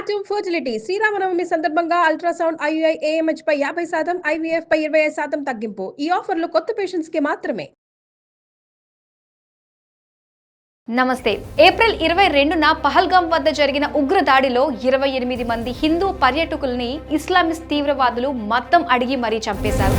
Atom fertility Sri Rama Navami సందర్భంగా ultrasound IUI AMH పై 50%, IVF పై 25% తగ్గింపు. ఈ ఆఫర్లు కొత్త పేషెంట్స్ కి మాత్రమే. నమస్తే. ఏప్రిల్ 22న పహల్గాం వద్ద జరిగిన ఉగ్రదాడిలో 28 మంది హిందూ పర్యాటకుల్ని ఇస్లామిస్ట్ తీవ్రవాదులు మతం అడిగి మరీ చంపేశారు.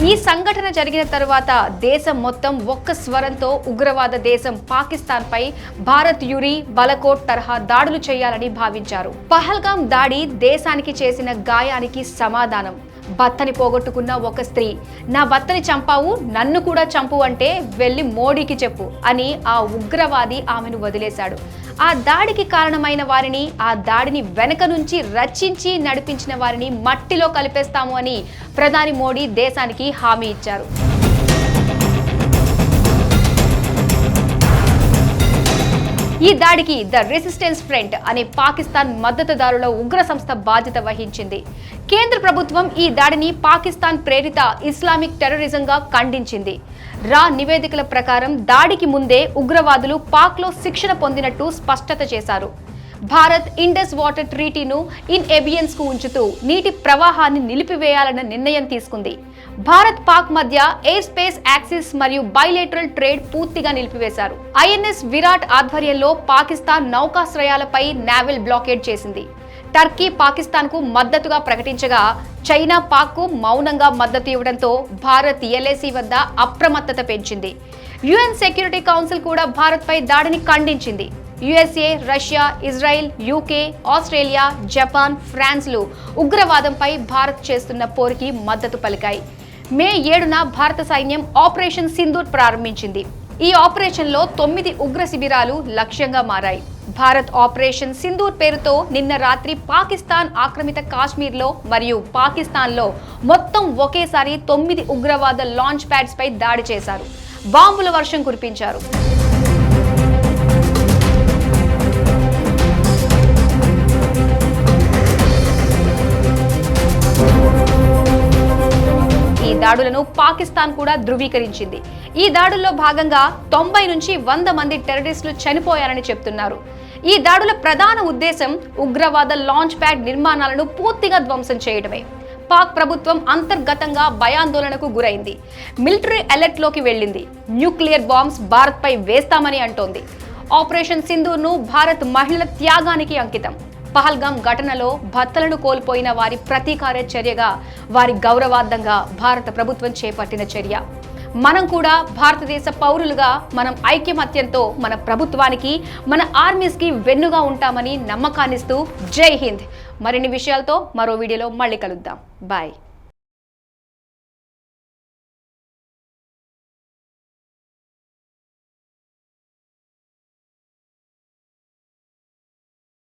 ఈ సంఘటన జరిగిన తరువాత దేశం మొత్తం ఒక్క స్వరంతో ఉగ్రవాద దేశం పాకిస్తాన్పై భారత్ యురి, బలకోట్ తరహా దాడులు చేయాలని భావించారు. పహల్గాం దాడి దేశానికి చేసిన గాయానికి సమాధానం. భర్తని పోగొట్టుకున్న ఒక స్త్రీ, నా భర్తని చంపావు, నన్ను కూడా చంపు అంటే వెళ్ళి మోడీకి చెప్పు అని ఆ ఉగ్రవాది ఆమెను వదిలేశాడు. ఆ దాడికి కారణమైన వారిని, ఆ దాడిని వెనక నుంచి రచించి నడిపించిన వారిని మట్టిలో కలిపేస్తాము అని ప్రధాని మోడీ దేశానికి హామీ ఇచ్చారు. ఈ దాడికి ద రెసిస్టెన్స్ ఫ్రంట్ అనే పాకిస్తాన్ మద్దతుదారుల ఉగ్ర సంస్థ బాధ్యత వహించింది. కేంద్ర ప్రభుత్వం ఈ దాడిని పాకిస్తాన్ ప్రేరిత ఇస్లామిక్ టెర్రరిజంగా ఖండించింది. రా నివేదికల ప్రకారం దాడికి ముందే ఉగ్రవాదులు పాక్లో శిక్షణ పొందినట్టు స్పష్టత చేశారు. భారత్ ఇండస్ వాటర్ ట్రీటీను ఇన్ ఎబియన్స్ కు ఉంచుతూ నీటి ప్రవాహాన్ని నిలిపివేయాలన్న నిర్ణయం తీసుకుంది. భారత్ పాక్ మధ్య ఎయిర్ స్పేస్ యాక్సిస్ మరియు బైలేటరల్ ట్రేడ్ పూర్తిగా నిలిపివేశారు. ఐఎన్ఎస్ విరాట్ ఆధ్వర్యంలో పాకిస్తాన్ నౌకాశ్రయాలపై నావల్ బ్లాకేడ్ చేసింది. టర్కీ పాకిస్తాన్ కు మద్దతుగా ప్రకటించగా చైనా పాక్ కు మౌనంగా మద్దతు ఇవ్వడంతో భారత్ ఎల్ఏసీ వద్ద అప్రమత్తత పెంచింది. యుఎన్ సెక్యూరిటీ కౌన్సిల్ కూడా భారత్ పై దాడిని ఖండించింది. USA, Russia, Israel, UK, Australia, Japan, ఫ్రాన్స్లు ఉగ్రవాదంపై భారత్ చేస్తున్న పోరుకి మద్దతు పలికాయి. మే 7న భారత సైన్యం ఆపరేషన్ సింధూర్ ప్రారంభించింది. ఈ ఆపరేషన్లో 9 ఉగ్ర శిబిరాలు లక్ష్యంగా మారాయి. భారత్ ఆపరేషన్ సింధూర్ పేరుతో నిన్న రాత్రి పాకిస్తాన్ ఆక్రమిత కాశ్మీర్లో మరియు పాకిస్తాన్లో మొత్తం ఒకేసారి 9 ఉగ్రవాద లాంచ్ ప్యాడ్స్ పై దాడి చేశారు. బాంబుల వర్షం కురిపించారు. ఈ దాడులను పాకిస్తాన్ కూడా ధృవీకరించింది. ఈ దాడుల్లో భాగంగా 90 నుంచి 100 మంది టెర్రరిస్టులు చనిపోయారని చెప్తున్నారు. ఈ దాడుల ప్రధాన ఉద్దేశం ఉగ్రవాద లాంచ్ ప్యాడ్ నిర్మాణాలను పూర్తిగా ధ్వంసం చేయడమే. పాక్ ప్రభుత్వం అంతర్గతంగా భయాందోళనకు గురైంది. మిలిటరీ అలర్ట్ లోకి వెళ్లింది. న్యూక్లియర్ బాంబ్స్ భారత్ పై వేస్తామని అంటోంది. ఆపరేషన్ సింధూర్ను భారత్ మహిళల త్యాగానికి అంకితం. పహల్గాం ఘటనలో భర్తలను కోల్పోయిన వారి ప్రతీకార చర్యగా, వారి గౌరవార్థంగా భారత ప్రభుత్వం చేపట్టిన చర్య. మనం కూడా భారతదేశ పౌరులుగా మనం ఐక్యమత్యంతో మన ప్రభుత్వానికి, మన ఆర్మీస్కి వెన్నుగా ఉంటామని నమ్మకాన్నిస్తూ జై హింద్. మరిన్ని విషయాలతో మరో వీడియోలో మళ్ళీ కలుద్దాం. బాయ్.